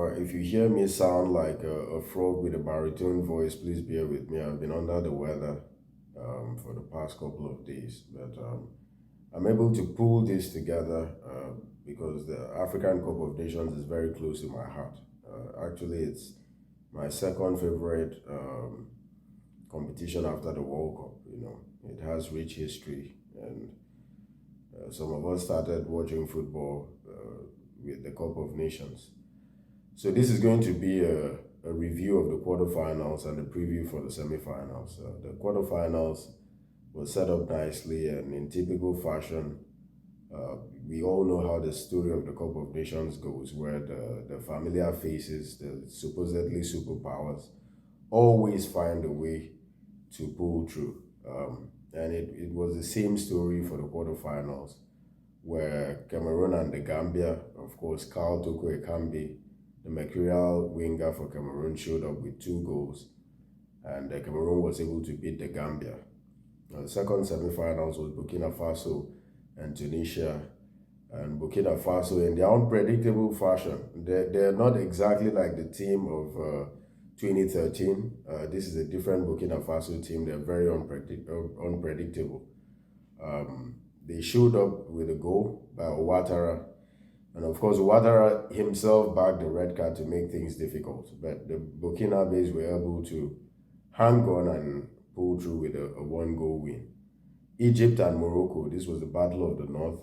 if you hear me sound like a frog with a baritone voice, please bear with me. I've been under the weather for the past couple of days, but I'm able to pull this together because the African Cup of Nations is very close to my heart. Actually, it's my second favorite competition after the World Cup. It has rich history, and some of us started watching football with the Cup of Nations. So this is going to be a review of the quarterfinals and the preview for the semifinals. The quarterfinals was set up nicely, and in typical fashion, we all know how the story of the Cup of Nations goes, where the familiar faces, the supposedly superpowers, always find a way to pull through. And it was the same story for the quarterfinals, where Cameroon and the Gambia, of course, Carl Toko Ekambi, the mercurial winger for Cameroon, showed up with 2 goals, and Cameroon was able to beat the Gambia. The second semi-finals was Burkina Faso and Tunisia, and Burkina Faso, in their unpredictable fashion, they're not exactly like the team of 2013. This is a different Burkina Faso team. They're very unpredictable. They showed up with a goal by Ouattara, and of course Ouattara himself bagged the red card to make things difficult, but the Burkinabes were able to hang on and pull through with a 1-goal win. Egypt and Morocco, this was the Battle of the North.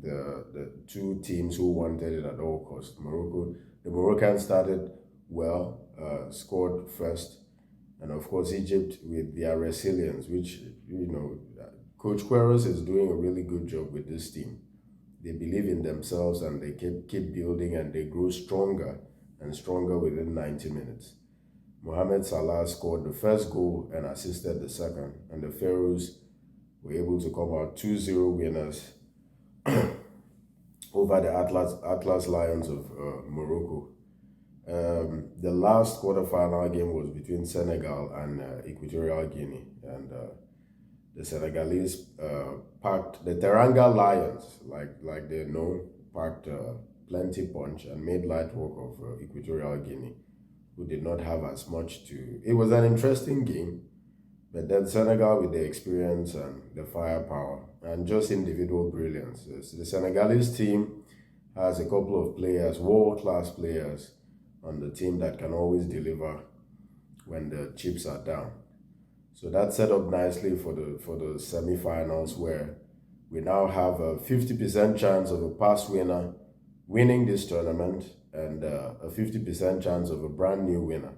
The two teams who wanted it at all costs. The Moroccans started well, scored first, and of course Egypt, with their resilience, which Coach Queiroz is doing a really good job with this team. They believe in themselves, and they keep building, and they grow stronger and stronger within 90 minutes. Mohamed Salah scored the first goal and assisted the second, and the Pharaohs were able to come out 2-0 winners over the Atlas Lions of Morocco. The last quarterfinal game was between Senegal and Equatorial Guinea, and the Senegalese packed the Teranga Lions, like they're known, packed plenty punch and made light work of Equatorial Guinea, who did not have as much to. It was an interesting game, but then Senegal, with the experience and the firepower and just individual brilliance. The Senegalese team has a couple of players, world-class players, on the team that can always deliver when the chips are down. So that set up nicely for the semi-finals, where we now have a 50% chance of a past winner winning this tournament, and a 50% chance of a brand new winner.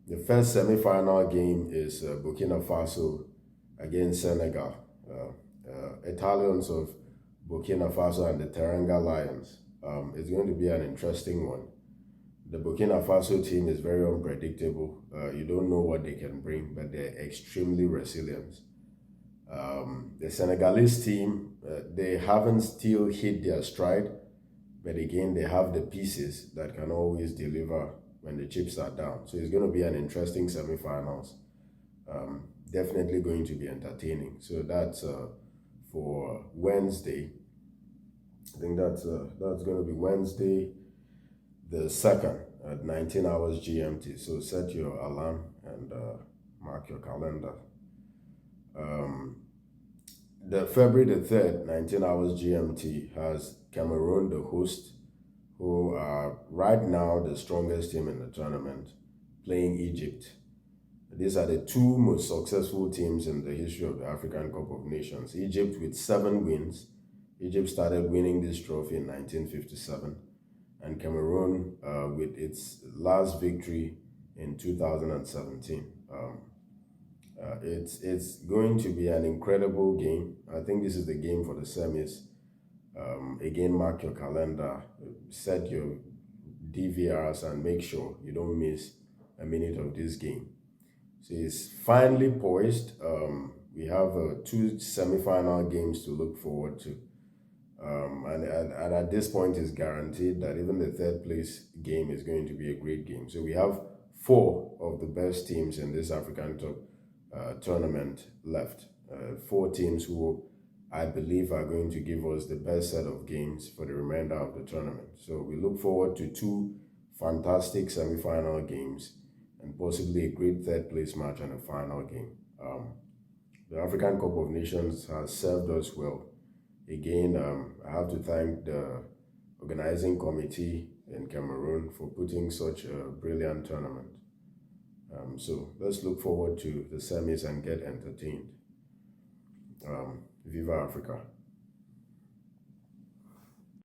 The first semi-final game is Burkina Faso against Senegal. Italians of Burkina Faso and the Teranga Lions. It's going to be an interesting one. The Burkina Faso team is very unpredictable. You don't know what they can bring, but they're extremely resilient. The Senegalese team, they haven't still hit their stride, but again, they have the pieces that can always deliver when the chips are down. So it's going to be an interesting semifinals. Definitely going to be entertaining. So that's for Wednesday. I think that's going to be Wednesday the 2nd at 19 hours GMT. So set your alarm and mark your calendar. The February the 3rd, 19 hours GMT, has Cameroon, the host, who are right now the strongest team in the tournament, playing Egypt. These are the two most successful teams in the history of the African Cup of Nations. Egypt with 7 wins. Egypt started winning this trophy in 1957. And Cameroon with its last victory in 2017. It's going to be an incredible game. I think this is the game for the semis. Again, mark your calendar, set your DVRs, and make sure you don't miss a minute of this game. So it's finally poised. We have 2 semi-final games to look forward to. And at this point, it's guaranteed that even the 3rd place game is going to be a great game. So we have 4 of the best teams in this African tournament left. 4 teams who I believe are going to give us the best set of games for the remainder of the tournament. So we look forward to 2 fantastic semi-final games, and possibly a great third place match and a final game. The African Cup of Nations has served us well. Again, I have to thank the organizing committee in Cameroon for putting such a brilliant tournament. So let's look forward to the semis and get entertained. Viva Africa.